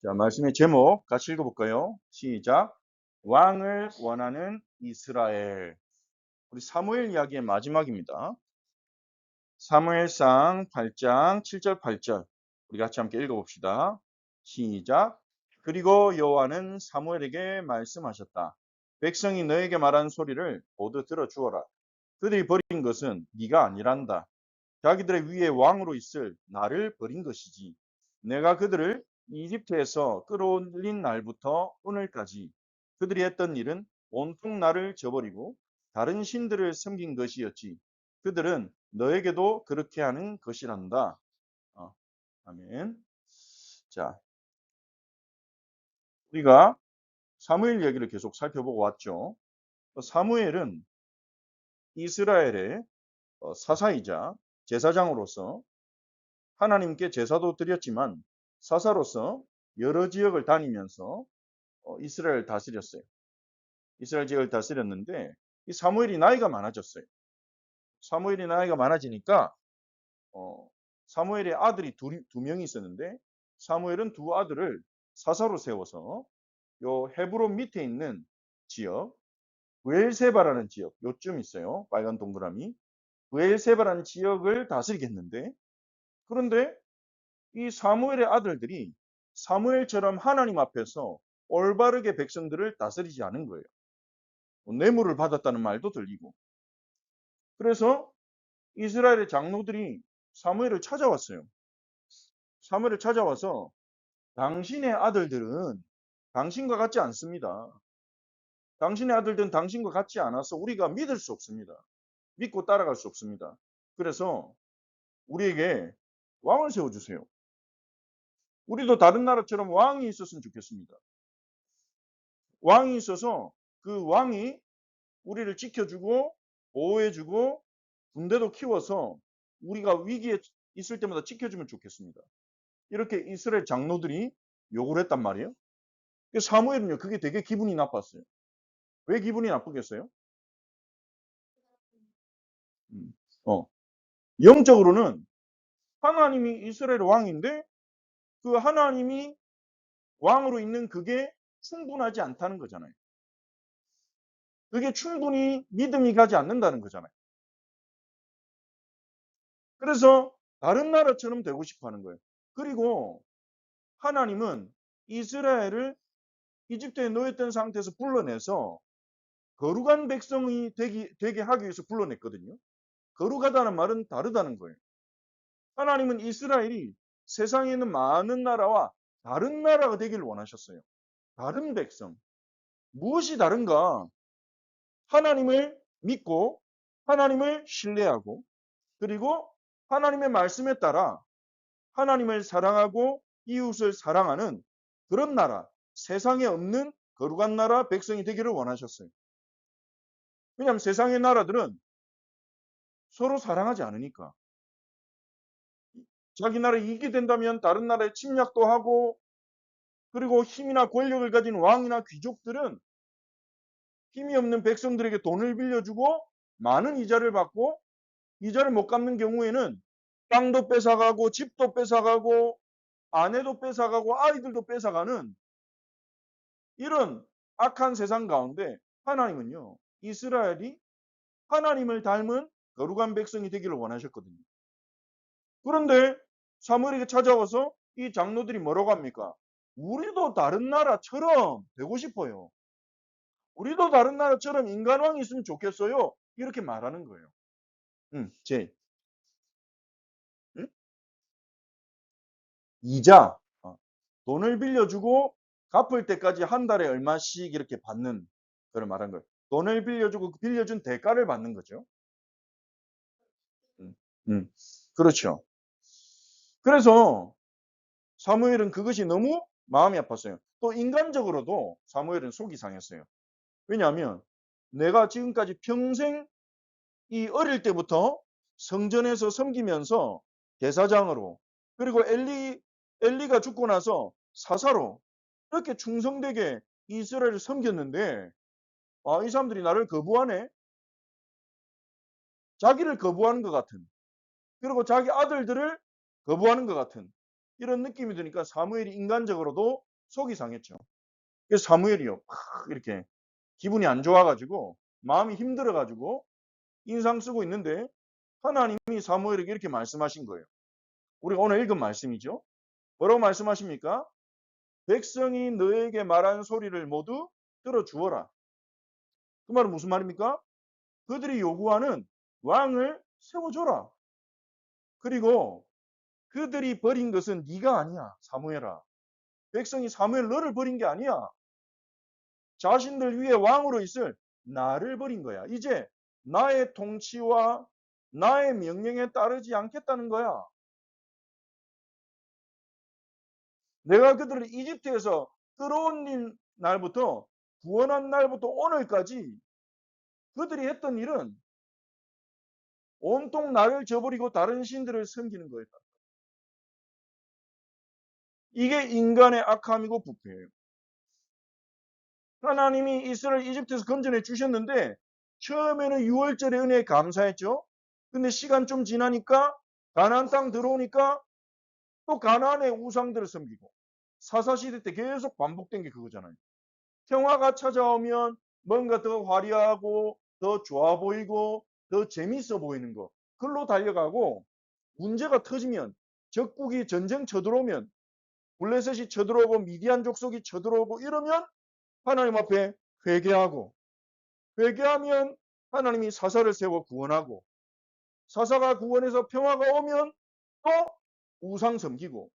자, 말씀의 제목 같이 읽어볼까요? 시작. 왕을 원하는 이스라엘. 우리 사무엘 이야기의 마지막입니다. 사무엘상 8장 7절 8절. 우리 같이 함께 읽어봅시다. 시작. 그리고 여호와는 사무엘에게 말씀하셨다. 백성이 너에게 말한 소리를 모두 들어주어라. 그들이 버린 것은 네가 아니란다. 자기들의 위에 왕으로 있을 나를 버린 것이지. 내가 그들을 이집트에서 끌어올린 날부터 오늘까지 그들이 했던 일은 온통 나를 저버리고 다른 신들을 섬긴 것이었지. 그들은 너에게도 그렇게 하는 것이란다. 아멘. 자, 우리가 사무엘 얘기를 계속 살펴보고 왔죠. 사무엘은 이스라엘의 사사이자 제사장으로서 하나님께 제사도 드렸지만 사사로서 여러 지역을 다니면서 이스라엘을 다스렸어요. 이스라엘 지역을 다스렸는데 이 사무엘이 나이가 많아졌어요. 사무엘이 나이가 많아지니까 사무엘의 아들이 두 명이 있었는데 사무엘은 두 아들을 사사로 세워서 요 헤브론 밑에 있는 지역 브엘세바라는 지역 요쯤 있어요. 빨간 동그라미 브엘세바라는 지역을 다스리겠는데 그런데 이 사무엘의 아들들이 사무엘처럼 하나님 앞에서 올바르게 백성들을 다스리지 않은 거예요. 뇌물을 받았다는 말도 들리고. 그래서 이스라엘의 장로들이 사무엘을 찾아왔어요. 사무엘을 찾아와서 당신의 아들들은 당신과 같지 않습니다. 당신의 아들들은 당신과 같지 않아서 우리가 믿을 수 없습니다. 믿고 따라갈 수 없습니다. 그래서 우리에게 왕을 세워주세요. 우리도 다른 나라처럼 왕이 있었으면 좋겠습니다. 왕이 있어서 그 왕이 우리를 지켜주고 보호해주고 군대도 키워서 우리가 위기에 있을 때마다 지켜주면 좋겠습니다. 이렇게 이스라엘 장로들이 요구를 했단 말이에요. 사무엘은요, 그게 되게 기분이 나빴어요. 왜 기분이 나쁘겠어요? 어, 영적으로는 하나님이 이스라엘 왕인데 그 하나님이 왕으로 있는 그게 충분하지 않다는 거잖아요. 그게 충분히 믿음이 가지 않는다는 거잖아요. 그래서 다른 나라처럼 되고 싶어 하는 거예요. 그리고 하나님은 이스라엘을 이집트에 놓였던 상태에서 불러내서 거룩한 백성이 되게 하기 위해서 불러냈거든요. 거룩하다는 말은 다르다는 거예요. 하나님은 이스라엘이 세상에 있는 많은 나라와 다른 나라가 되기를 원하셨어요. 다른 백성. 무엇이 다른가? 하나님을 믿고 하나님을 신뢰하고 그리고 하나님의 말씀에 따라 하나님을 사랑하고 이웃을 사랑하는 그런 나라, 세상에 없는 거룩한 나라 백성이 되기를 원하셨어요. 왜냐하면 세상의 나라들은 서로 사랑하지 않으니까. 자기 나라 이익이 된다면 다른 나라에 침략도 하고 그리고 힘이나 권력을 가진 왕이나 귀족들은 힘이 없는 백성들에게 돈을 빌려주고 많은 이자를 받고 이자를 못 갚는 경우에는 땅도 뺏어가고 집도 뺏어가고 아내도 뺏어가고 아이들도 뺏어가는 이런 악한 세상 가운데 하나님은요. 이스라엘이 하나님을 닮은 거룩한 백성이 되기를 원하셨거든요. 그런데 사무엘에게 찾아와서 이 장로들이 뭐라고 합니까? 우리도 다른 나라처럼 되고 싶어요. 우리도 다른 나라처럼 인간왕이 있으면 좋겠어요. 이렇게 말하는 거예요. 제 응? 이자 돈을 빌려주고 갚을 때까지 한 달에 얼마씩 이렇게 받는 그걸 말한 거예요. 돈을 빌려주고 빌려준 대가를 받는 거죠. 음, 그렇죠. 그래서 사무엘은 그것이 너무 마음이 아팠어요. 또 인간적으로도 사무엘은 속이 상했어요. 왜냐하면 내가 지금까지 평생 이 어릴 때부터 성전에서 섬기면서 대사장으로 그리고 엘리가 죽고 나서 사사로 이렇게 충성되게 이스라엘을 섬겼는데 이 사람들이 나를 거부하네. 자기를 거부하는 것 같은 그리고 자기 아들들을 거부하는 것 같은 이런 느낌이 드니까 사무엘이 인간적으로도 속이 상했죠. 그래서 사무엘이요, 막 이렇게 기분이 안 좋아가지고 마음이 힘들어가지고 인상 쓰고 있는데 하나님이 사무엘에게 이렇게 말씀하신 거예요. 우리가 오늘 읽은 말씀이죠. 뭐라고 말씀하십니까? 백성이 너에게 말한 소리를 모두 들어주어라. 그 말은 무슨 말입니까? 그들이 요구하는 왕을 세워줘라. 그리고 그들이 버린 것은 네가 아니야, 사무엘아. 백성이 사무엘 너를 버린 게 아니야. 자신들 위에 왕으로 있을 나를 버린 거야. 이제 나의 통치와 나의 명령에 따르지 않겠다는 거야. 내가 그들을 이집트에서 끌어올린 날부터 구원한 날부터 오늘까지 그들이 했던 일은 온통 나를 저버리고 다른 신들을 섬기는 거예요. 이게 인간의 악함이고 부패예요. 하나님이 이스라엘 이집트에서 건져내 주셨는데 처음에는 6월절의 은혜에 감사했죠. 근데 시간 좀 지나니까 가나안 땅 들어오니까 또 가나안의 우상들을 섬기고 사사시대 때 계속 반복된 게 그거잖아요. 평화가 찾아오면 뭔가 더 화려하고 더 좋아 보이고 더 재밌어 보이는 거 그걸로 달려가고 문제가 터지면 적국이 전쟁 쳐들어오면 블레셋이 쳐들어오고 미디안 족속이 쳐들어오고 이러면 하나님 앞에 회개하고 회개하면 하나님이 사사를 세워 구원하고 사사가 구원해서 평화가 오면 또 우상 섬기고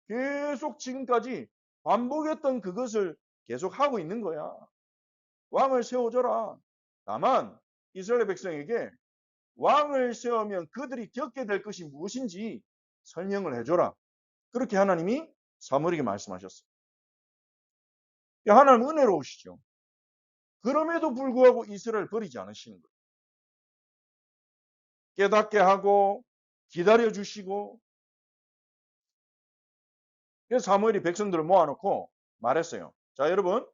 계속 지금까지 반복했던 그것을 계속 하고 있는 거야. 왕을 세워줘라. 다만 이스라엘 백성에게 왕을 세우면 그들이 겪게 될 것이 무엇인지 설명을 해줘라. 그렇게 하나님이 사무엘에게 말씀하셨어요. 하나님 은혜로우시죠. 그럼에도 불구하고 이스라엘을 버리지 않으시는 거예요. 깨닫게 하고 기다려주시고 그래서 사무엘이 백성들을 모아놓고 말했어요. 자, 여러분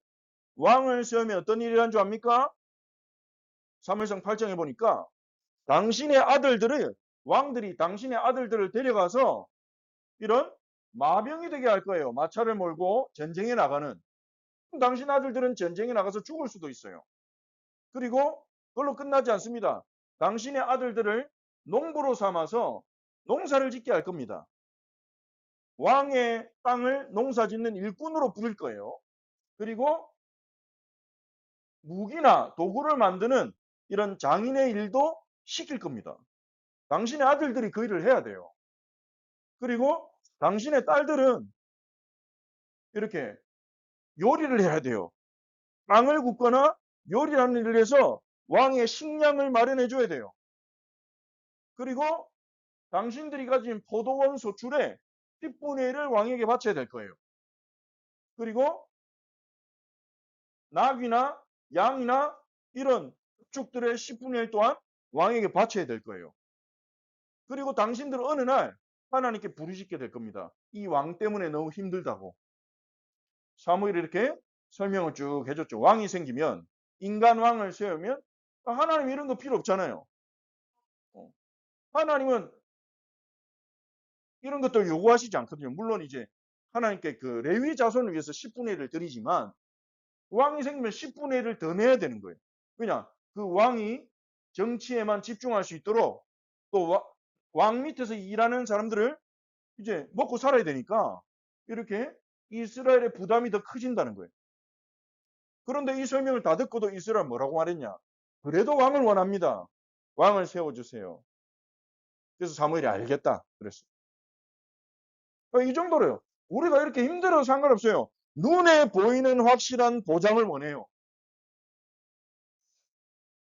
왕을 세우면 어떤 일이란 줄 압니까? 사무엘상 8장에 보니까 당신의 아들들을 왕들이 당신의 아들들을 데려가서 이런 마병이 되게 할 거예요. 마차를 몰고 전쟁에 나가는. 당신 아들들은 전쟁에 나가서 죽을 수도 있어요. 그리고 그걸로 끝나지 않습니다. 당신의 아들들을 농부로 삼아서 농사를 짓게 할 겁니다. 왕의 땅을 농사 짓는 일꾼으로 부릴 거예요. 그리고 무기나 도구를 만드는 이런 장인의 일도 시킬 겁니다. 당신의 아들들이 그 일을 해야 돼요. 그리고 당신의 딸들은 이렇게 요리를 해야 돼요. 빵을 굽거나 요리하는 일을 해서 왕의 식량을 마련해 줘야 돼요. 그리고 당신들이 가진 포도원 소출의 10분의 1을 왕에게 바쳐야 될 거예요. 그리고 낙이나 양이나 이런 축들의 10분의 1 또한 왕에게 바쳐야 될 거예요. 그리고 당신들은 어느 날 하나님께 부르짖게 될 겁니다. 이 왕 때문에 너무 힘들다고. 사무엘이 이렇게 설명을 쭉 해줬죠. 왕이 생기면 인간 왕을 세우면 하나님 이런 거 필요 없잖아요. 하나님은 이런 것들 요구하시지 않거든요. 물론 이제 하나님께 그 레위 자손을 위해서 10분의 1을 드리지만 왕이 생기면 10분의 1을 더 내야 되는 거예요. 왜냐? 그 왕이 정치에만 집중할 수 있도록 또 왕 밑에서 일하는 사람들을 이제 먹고 살아야 되니까 이렇게 이스라엘의 부담이 더 커진다는 거예요. 그런데 이 설명을 다 듣고도 이스라엘 뭐라고 말했냐? 그래도 왕을 원합니다. 왕을 세워주세요. 그래서 사무엘이 알겠다 그랬어요. 이 정도로요. 우리가 이렇게 힘들어도 상관없어요. 눈에 보이는 확실한 보장을 원해요.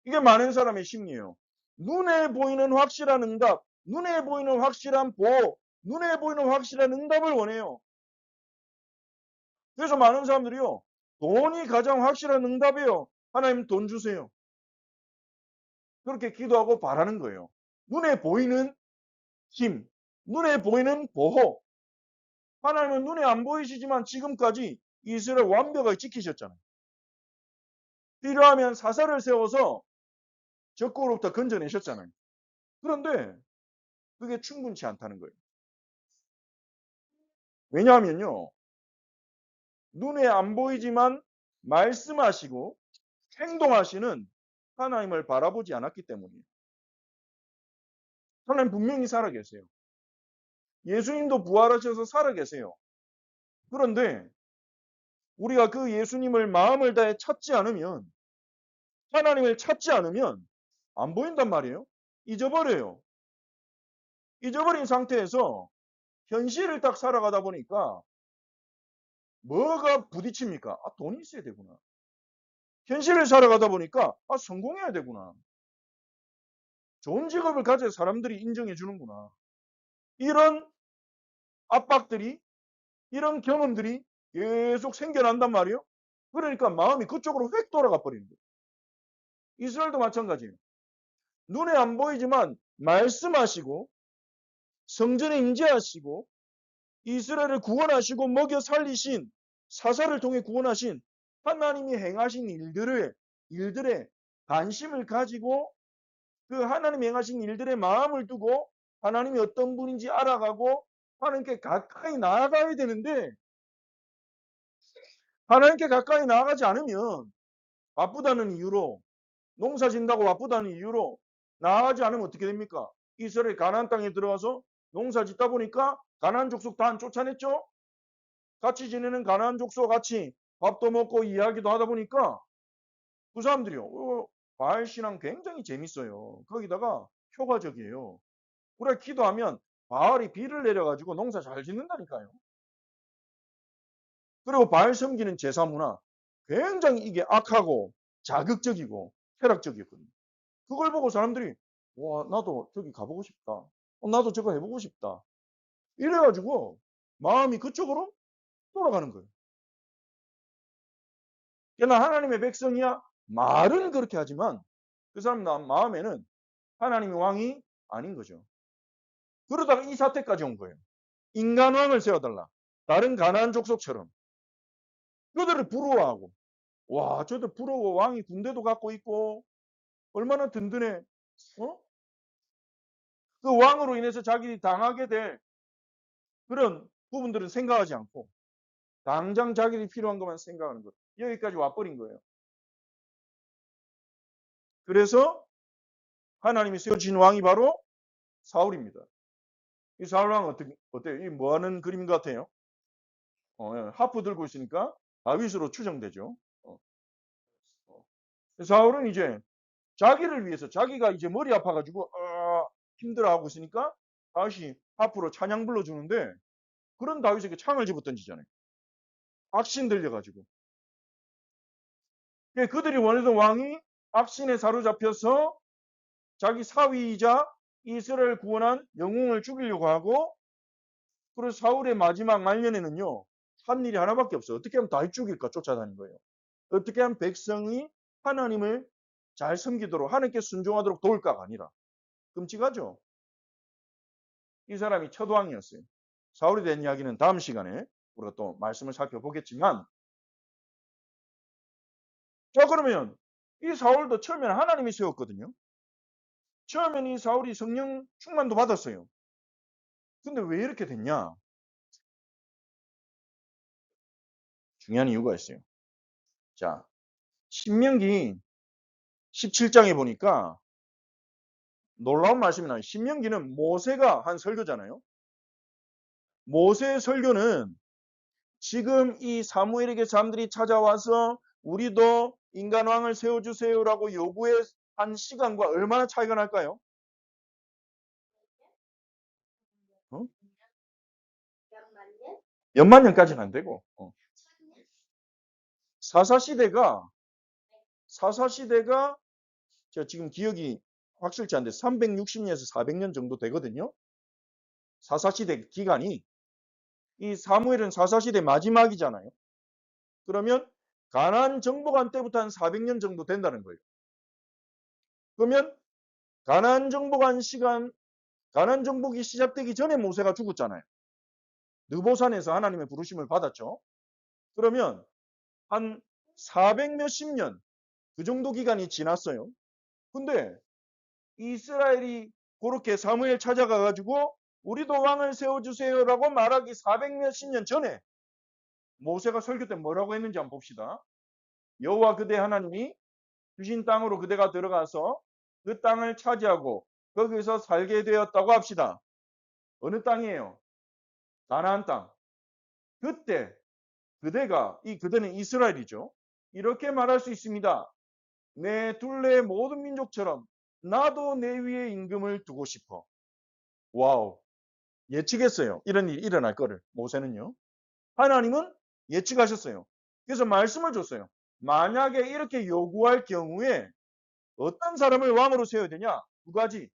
이게 많은 사람의 심리예요. 눈에 보이는 확실한 응답, 눈에 보이는 확실한 보호, 눈에 보이는 확실한 응답을 원해요. 그래서 많은 사람들이요. 돈이 가장 확실한 응답이에요. 하나님 돈 주세요. 그렇게 기도하고 바라는 거예요. 눈에 보이는 힘, 눈에 보이는 보호. 하나님은 눈에 안 보이시지만 지금까지 이스라엘 완벽하게 지키셨잖아요. 필요하면 사사를 세워서 적국으로부터 건져내셨잖아요. 그런데 그게 충분치 않다는 거예요. 왜냐하면요. 눈에 안 보이지만 말씀하시고 행동하시는 하나님을 바라보지 않았기 때문이에요. 하나님 분명히 살아계세요. 예수님도 부활하셔서 살아계세요. 그런데 우리가 그 예수님을 마음을 다해 찾지 않으면, 하나님을 찾지 않으면 안 보인단 말이에요. 잊어버려요. 잊어버린 상태에서 현실을 딱 살아가다 보니까 뭐가 부딪힙니까? 아, 돈이 있어야 되구나. 현실을 살아가다 보니까 아, 성공해야 되구나. 좋은 직업을 가져야 사람들이 인정해 주는구나. 이런 압박들이, 이런 경험들이 계속 생겨난단 말이에요. 그러니까 마음이 그쪽으로 획 돌아가 버리는 거예요. 이스라엘도 마찬가지예요. 눈에 안 보이지만 말씀하시고 성전에 임재하시고 이스라엘을 구원하시고 먹여 살리신, 사사를 통해 구원하신 하나님이 행하신 일들에 관심을 가지고 그 하나님이 행하신 일들의 마음을 두고 하나님이 어떤 분인지 알아가고 하나님께 가까이 나아가야 되는데, 하나님께 가까이 나아가지 않으면 바쁘다는 이유로, 농사 짓는다고 바쁘다는 이유로 나아가지 않으면 어떻게 됩니까? 이스라엘 가나안 땅에 들어가서 농사 짓다 보니까 가나안 족속 다 쫓아냈죠. 같이 지내는 가나안 족속과 같이 밥도 먹고 이야기도 하다 보니까 그 사람들이요, 바알 신앙 굉장히 재밌어요. 거기다가 효과적이에요. 우리가 기도하면 바알이 비를 내려가지고 농사 잘 짓는다니까요. 그리고 바알 섬기는 제사 문화, 굉장히 이게 악하고 자극적이고 쾌락적이거든요. 그걸 보고 사람들이 와, 나도 저기 가보고 싶다. 나도 저거 해보고 싶다. 이래가지고 마음이 그쪽으로 돌아가는 거예요. 그러나 하나님의 백성이야 말은 그렇게 하지만 그 사람 마음에는 하나님의 왕이 아닌 거죠. 그러다가 이 사태까지 온 거예요. 인간 왕을 세워달라. 다른 가나안 족속처럼. 그들을 부러워하고, 와, 저들 부러워. 왕이 군대도 갖고 있고 얼마나 든든해. 어? 그 왕으로 인해서 자기들이 당하게 될 그런 부분들은 생각하지 않고 당장 자기들이 필요한 것만 생각하는 것. 여기까지 와버린 거예요. 그래서 하나님이 세워주신 왕이 바로 사울입니다. 이 사울 왕은 어때요? 이 뭐 하는 그림 같아요? 하프 들고 있으니까 다윗으로 추정되죠. 사울은 이제 자기를 위해서, 자기가 이제 머리 아파가지고 힘들어하고 있으니까 다윗이 하프로 찬양 불러주는데, 그런 다윗에게 창을 집어 던지잖아요. 악신 들려가지고. 그들이 원하던 왕이 악신에 사로잡혀서 자기 사위이자 이스라엘 구원한 영웅을 죽이려고 하고, 그래서 사울의 마지막 말년에는요, 한 일이 하나밖에 없어요. 어떻게 하면 다윗 죽일까 쫓아다닌 거예요. 어떻게 하면 백성이 하나님을 잘 섬기도록, 하나님께 순종하도록 도울까가 아니라. 끔찍하죠. 이 사람이 첫 왕이었어요. 사울에 대한 이야기는 다음 시간에 우리가 또 말씀을 살펴보겠지만, 자, 그러면 이 사울도 처음에는 하나님이 세웠거든요. 처음에는 이 사울이 성령 충만도 받았어요. 근데 왜 이렇게 됐냐? 중요한 이유가 있어요. 자, 신명기 17장에 보니까 놀라운 말씀이 나와요. 신명기는 모세가 한 설교잖아요. 모세의 설교는 지금 이 사무엘에게 사람들이 찾아와서 우리도 인간왕을 세워주세요라고 요구한 시간과 얼마나 차이가 날까요? 어? 몇만 년까지는 안 되고, 사사시대가 저 지금 기억이 확실치 않은데 360년에서 400년 정도 되거든요. 사사시대 기간이. 이 사무엘은 사사시대 마지막이잖아요. 그러면 가나안 정복한 때부터 한 400년 정도 된다는 거예요. 그러면 가나안 정복이 시작되기 전에 모세가 죽었잖아요. 느보산에서 하나님의 부르심을 받았죠. 그러면 한 400 몇십 년 그 정도 기간이 지났어요. 근데 이스라엘이 그렇게 사무엘 찾아가 가지고 우리도 왕을 세워주세요라고 말하기 400 몇십 년 전에 모세가 설교 때 뭐라고 했는지 한번 봅시다. 여호와 그대 하나님이 주신 땅으로 그대가 들어가서 그 땅을 차지하고 거기서 살게 되었다고 합시다. 어느 땅이에요? 가나안 땅. 그때 그대가, 이 그대는 이스라엘이죠. 이렇게 말할 수 있습니다. 내 둘레의 모든 민족처럼 나도 내 위에 임금을 두고 싶어. 와우. 예측했어요. 이런 일이 일어날 거를. 모세는요. 하나님은 예측하셨어요. 그래서 말씀을 줬어요. 만약에 이렇게 요구할 경우에 어떤 사람을 왕으로 세워야 되냐? 두 가지.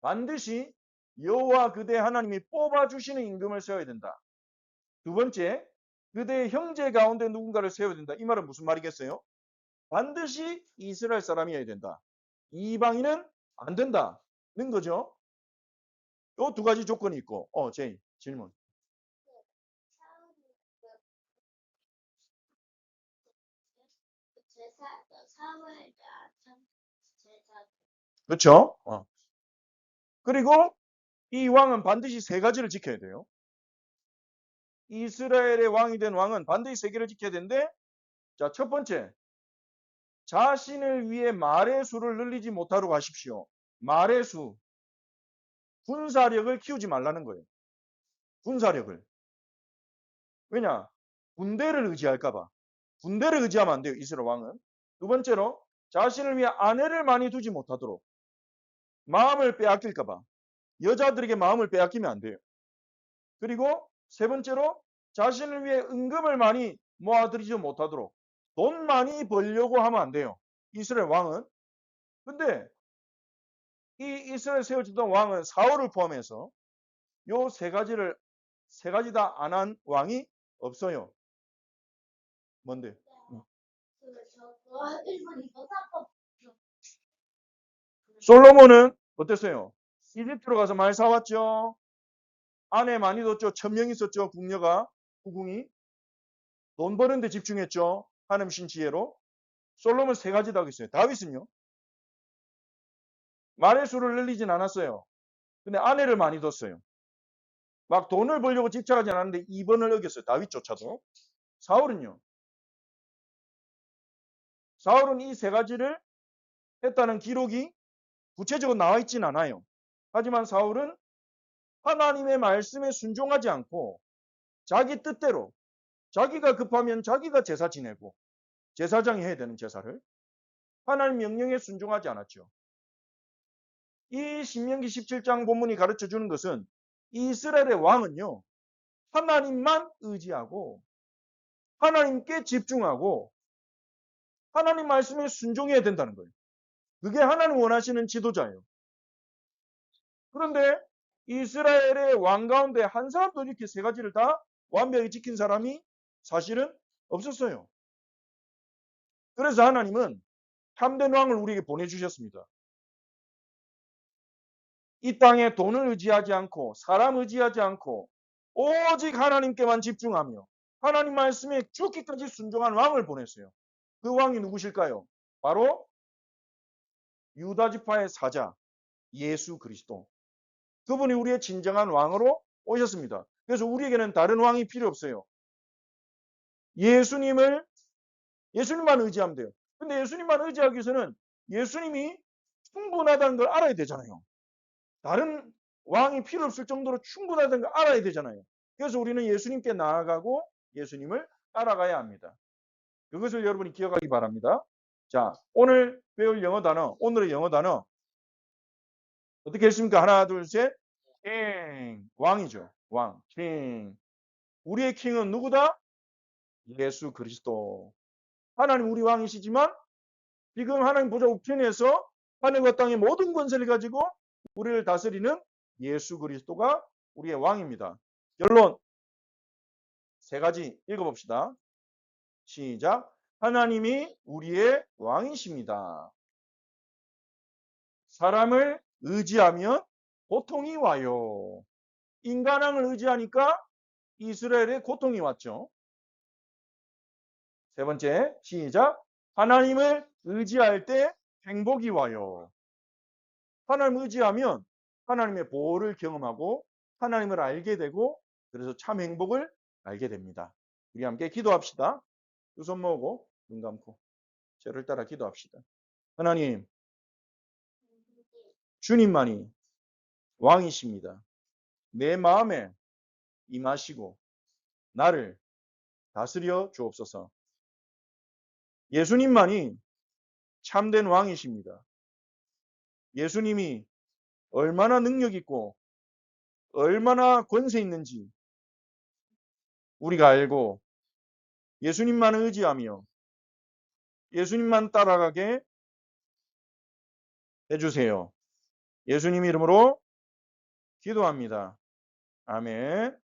반드시 여호와 그대 하나님이 뽑아주시는 임금을 세워야 된다. 두 번째, 그대의 형제 가운데 누군가를 세워야 된다. 이 말은 무슨 말이겠어요? 반드시 이스라엘 사람이어야 된다. 이방인은 안 된다는 거죠. 요 두 가지 조건이 있고. 제이 질문. 그렇죠? 그리고 이 왕은 반드시 세 가지를 지켜야 돼요. 이스라엘의 왕이 된 왕은 반드시 세 개를 지켜야 되는데, 자, 첫 번째, 자신을 위해 말의 수를 늘리지 못하도록 하십시오. 말의 수, 군사력을 키우지 말라는 거예요. 군사력을. 왜냐? 군대를 의지할까봐. 군대를 의지하면 안 돼요, 이스라엘 왕은. 두 번째로, 자신을 위해 아내를 많이 두지 못하도록. 마음을 빼앗길까봐. 여자들에게 마음을 빼앗기면 안 돼요. 그리고 세 번째로, 자신을 위해 은금을 많이 모아들이지 못하도록. 돈 많이 벌려고 하면 안 돼요. 이스라엘 왕은. 근데 이 이스라엘 세워지던 왕은 사울을 포함해서 요 세 가지 다 안 한 왕이 없어요. 뭔데? 솔로몬은 어땠어요? 이집트로 가서 말 사왔죠. 아내 많이 뒀죠. 1000명 있었죠. 궁녀가, 후궁이. 돈 버는 데 집중했죠. 하나님 신 지혜로. 솔로몬 세 가지 다 있어요. 다윗은요? 말의 수를 늘리진 않았어요. 근데 아내를 많이 뒀어요. 막 돈을 벌려고 집착하지 않았는데 2번을 어겼어요. 다윗조차도. 사울은요? 사울은 이 세 가지를 했다는 기록이 구체적으로 나와 있진 않아요. 하지만 사울은 하나님의 말씀에 순종하지 않고 자기 뜻대로, 자기가 급하면 자기가 제사 지내고, 제사장이 해야 되는 제사를 하나님 명령에 순종하지 않았죠. 이 신명기 17장 본문이 가르쳐 주는 것은 이스라엘의 왕은요, 하나님만 의지하고 하나님께 집중하고 하나님 말씀에 순종해야 된다는 거예요. 그게 하나님 원하시는 지도자예요. 그런데 이스라엘의 왕 가운데 한 사람도 이렇게 세 가지를 다 완벽히 지킨 사람이 사실은 없었어요. 그래서 하나님은 참된 왕을 우리에게 보내주셨습니다. 이 땅에 돈을 의지하지 않고 사람 의지하지 않고 오직 하나님께만 집중하며 하나님 말씀에 죽기까지 순종한 왕을 보냈어요. 그 왕이 누구실까요? 바로 유다 지파의 사자 예수 그리스도. 그분이 우리의 진정한 왕으로 오셨습니다. 그래서 우리에게는 다른 왕이 필요 없어요. 예수님만 의지하면 돼요. 근데 예수님만 의지하기 위해서는 예수님이 충분하다는 걸 알아야 되잖아요. 다른 왕이 필요 없을 정도로 충분하다는 걸 알아야 되잖아요. 그래서 우리는 예수님께 나아가고 예수님을 따라가야 합니다. 그것을 여러분이 기억하기 바랍니다. 자, 오늘 배울 영어 단어, 오늘의 영어 단어 어떻게 했습니까? 하나, 둘, 셋. king, 왕이죠. 왕, king. 우리의 킹은 누구다? 예수 그리스도. 하나님 우리 왕이시지만 지금 하나님 보좌 우편에서 하늘과 땅의 모든 권세를 가지고 우리를 다스리는 예수 그리스도가 우리의 왕입니다. 결론 세 가지 읽어봅시다. 시작. 하나님이 우리의 왕이십니다. 사람을 의지하면 고통이 와요. 인간왕을 의지하니까 이스라엘에 고통이 왔죠. 세 번째, 시작. 하나님을 의지할 때 행복이 와요. 하나님을 의지하면 하나님의 보호를 경험하고 하나님을 알게 되고 그래서 참 행복을 알게 됩니다. 우리 함께 기도합시다. 두 손 모으고 눈 감고 저를 따라 기도합시다. 하나님, 주님만이 왕이십니다. 내 마음에 임하시고 나를 다스려 주옵소서. 예수님만이 참된 왕이십니다. 예수님이 얼마나 능력 있고 얼마나 권세 있는지 우리가 알고 예수님만 의지하며 예수님만 따라가게 해주세요. 예수님 이름으로 기도합니다. 아멘.